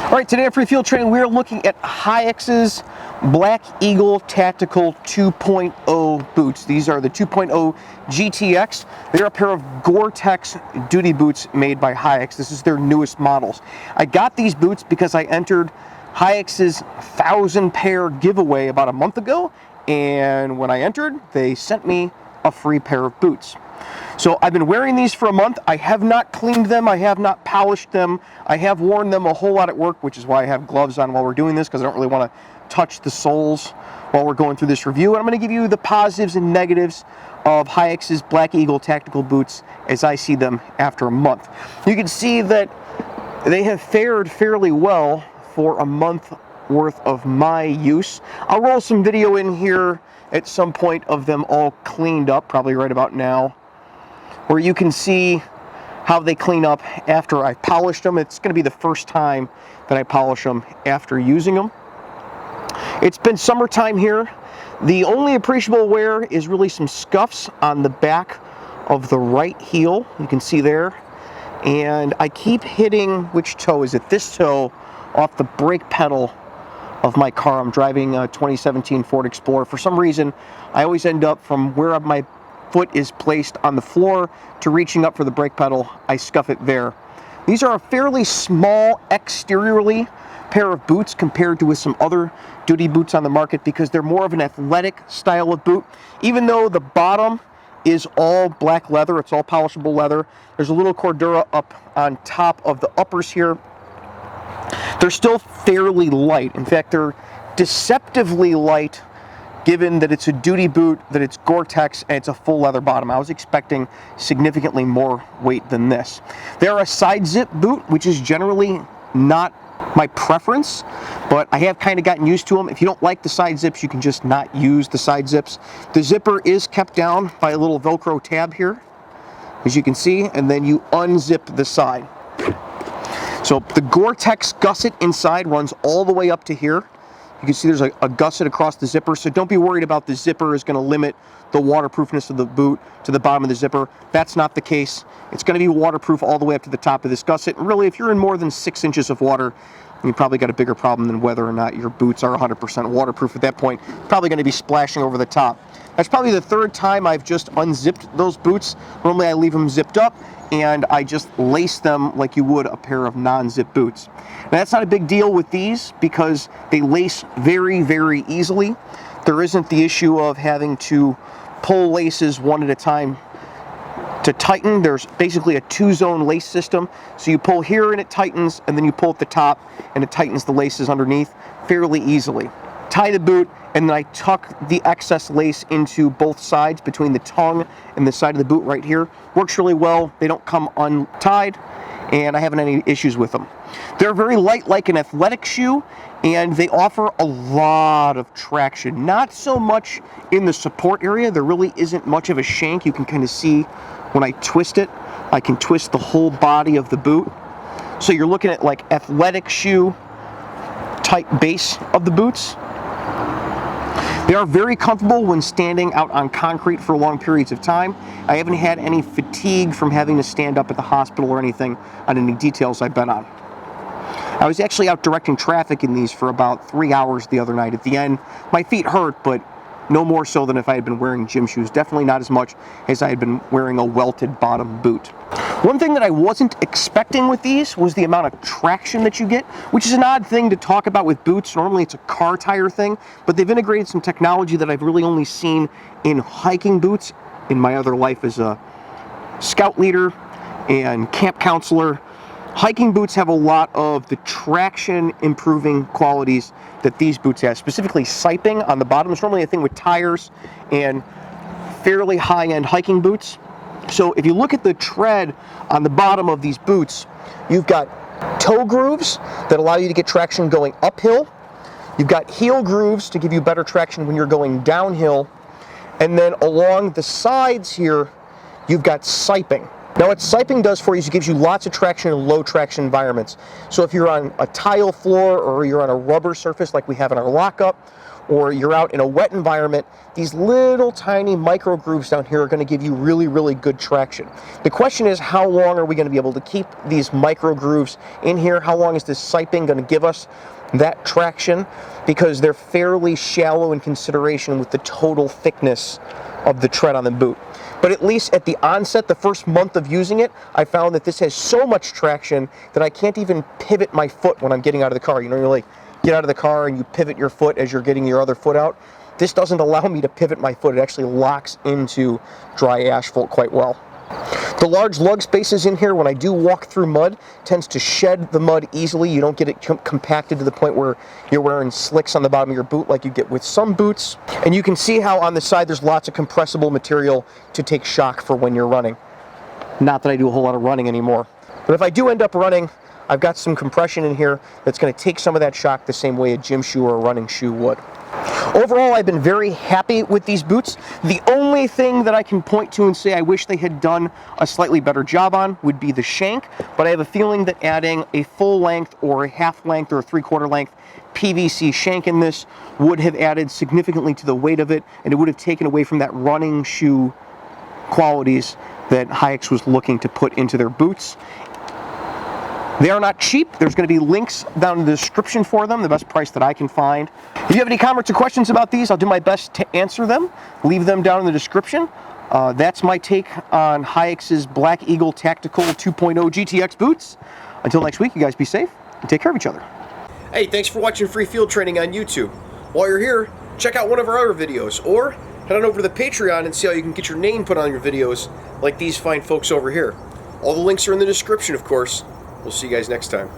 All right, today at Free Field Training, we're looking at Haix's Black Eagle Tactical 2.0 boots. These are the 2.0 GTX. They're a pair of Gore-Tex duty boots made by Haix. This is their newest models. I got these boots because I entered Haix's 1,000 pair giveaway about a month ago, and when I entered, they sent me a free pair of boots. So I've been wearing these for a month. I have not cleaned them. I have not polished them. I have worn them a whole lot at work, which is why I have gloves on while we're doing this, because I don't really want to touch the soles while we're going through this review. And I'm going to give you the positives and negatives of Haix's Black Eagle Tactical boots as I see them after a month. You can see that they have fared fairly well for a month worth of my use. I'll roll some video in here at some point of them all cleaned up, probably right about now, where you can see how they clean up after I polished them. It's going to be the first time that I polish them after using them. It's been summertime here. The only appreciable wear is really some scuffs on the back of the right heel. You can see there. And I keep hitting, which toe is it? This toe off the brake pedal of my car. I'm driving a 2017 Ford Explorer. For some reason, I always end up from where my foot is placed on the floor to reaching up for the brake pedal. I scuff it there. These are a fairly small exteriorly pair of boots compared to with some other duty boots on the market because they're more of an athletic style of boot. Even though the bottom is all black leather, it's all polishable leather, there's a little cordura up on top of the uppers here. They're still fairly light. In fact, they're deceptively light given that it's a duty boot, that it's Gore-Tex, and it's a full leather bottom. I was expecting significantly more weight than this. They're a side zip boot, which is generally not my preference, but I have kind of gotten used to them. If you don't like the side zips, you can just not use the side zips. The zipper is kept down by a little Velcro tab here, as you can see, and then you unzip the side. So the Gore-Tex gusset inside runs all the way up to here. You can see there's a gusset across the zipper, so don't be worried about the zipper is going to limit the waterproofness of the boot to the bottom of the zipper. That's not the case. It's going to be waterproof all the way up to the top of this gusset. And really, if you're in more than 6 inches of water, you probably got a bigger problem than whether or not your boots are 100% waterproof at that point. Probably going to be splashing over the top. That's probably the third time I've just unzipped those boots. Normally I leave them zipped up and I just lace them like you would a pair of non-zip boots. Now that's not a big deal with these because they lace very, very easily. There isn't the issue of having to pull laces one at a time to tighten. There's basically a 2-zone lace system. So you pull here and it tightens, and then you pull at the top and it tightens the laces underneath fairly easily. Tie the boot, and then I tuck the excess lace into both sides between the tongue and the side of the boot right here. Works really well. They don't come untied, and I haven't had any issues with them. They're very light, like an athletic shoe, and they offer a lot of traction. Not so much in the support area. There really isn't much of a shank. You can kind of see when I twist it, I can twist the whole body of the boot. So you're looking at like athletic shoe type base of the boots. They are very comfortable when standing out on concrete for long periods of time. I haven't had any fatigue from having to stand up at the hospital or anything on any details I've been on. I was actually out directing traffic in these for about 3 hours the other night. At the end, my feet hurt, but no more so than if I had been wearing gym shoes. Definitely not as much as I had been wearing a welted bottom boot. One thing that I wasn't expecting with these was the amount of traction that you get, which is an odd thing to talk about with boots. Normally it's a car tire thing, but they've integrated some technology that I've really only seen in hiking boots in my other life as a scout leader and camp counselor. Hiking boots have a lot of the traction improving qualities that these boots have, specifically siping on the bottom. It's normally a thing with tires and fairly high-end hiking boots. So if you look at the tread on the bottom of these boots, you've got toe grooves that allow you to get traction going uphill. You've got heel grooves to give you better traction when you're going downhill. And then along the sides here, you've got siping. Now what siping does for you is it gives you lots of traction in low traction environments. So if you're on a tile floor or you're on a rubber surface like we have in our lockup, or you're out in a wet environment, these little tiny micro grooves down here are going to give you really, really good traction. The question is, how long are we going to be able to keep these micro grooves in here? How long is this siping going to give us that traction? Because they're fairly shallow in consideration with the total thickness of the tread on the boot. But at least at the onset, the first month of using it, I found that this has so much traction that I can't even pivot my foot when I'm getting out of the car. You know, you're like, get out of the car and you pivot your foot as you're getting your other foot out. This doesn't allow me to pivot my foot. It actually locks into dry asphalt quite well. The large lug spaces in here, when I do walk through mud, tends to shed the mud easily. You don't get it compacted to the point where you're wearing slicks on the bottom of your boot like you get with some boots. And you can see how on the side there's lots of compressible material to take shock for when you're running. Not that I do a whole lot of running anymore. But if I do end up running, I've got some compression in here that's going to take some of that shock the same way a gym shoe or a running shoe would. Overall, I've been very happy with these boots. The only thing that I can point to and say I wish they had done a slightly better job on would be the shank, but I have a feeling that adding a full length or a half length or a 3/4 length PVC shank in this would have added significantly to the weight of it, and it would have taken away from that running shoe qualities that Haix was looking to put into their boots. They are not cheap. There's going to be links down in the description for them, the best price that I can find. If you have any comments or questions about these, I'll do my best to answer them. Leave them down in the description. That's my take on Haix's Black Eagle Tactical 2.0 GTX boots. Until next week, you guys be safe and take care of each other. Hey, thanks for watching Free Field Training on YouTube. While you're here, check out one of our other videos, or head on over to the Patreon and see how you can get your name put on your videos like these fine folks over here. All the links are in the description, of course. We'll see you guys next time.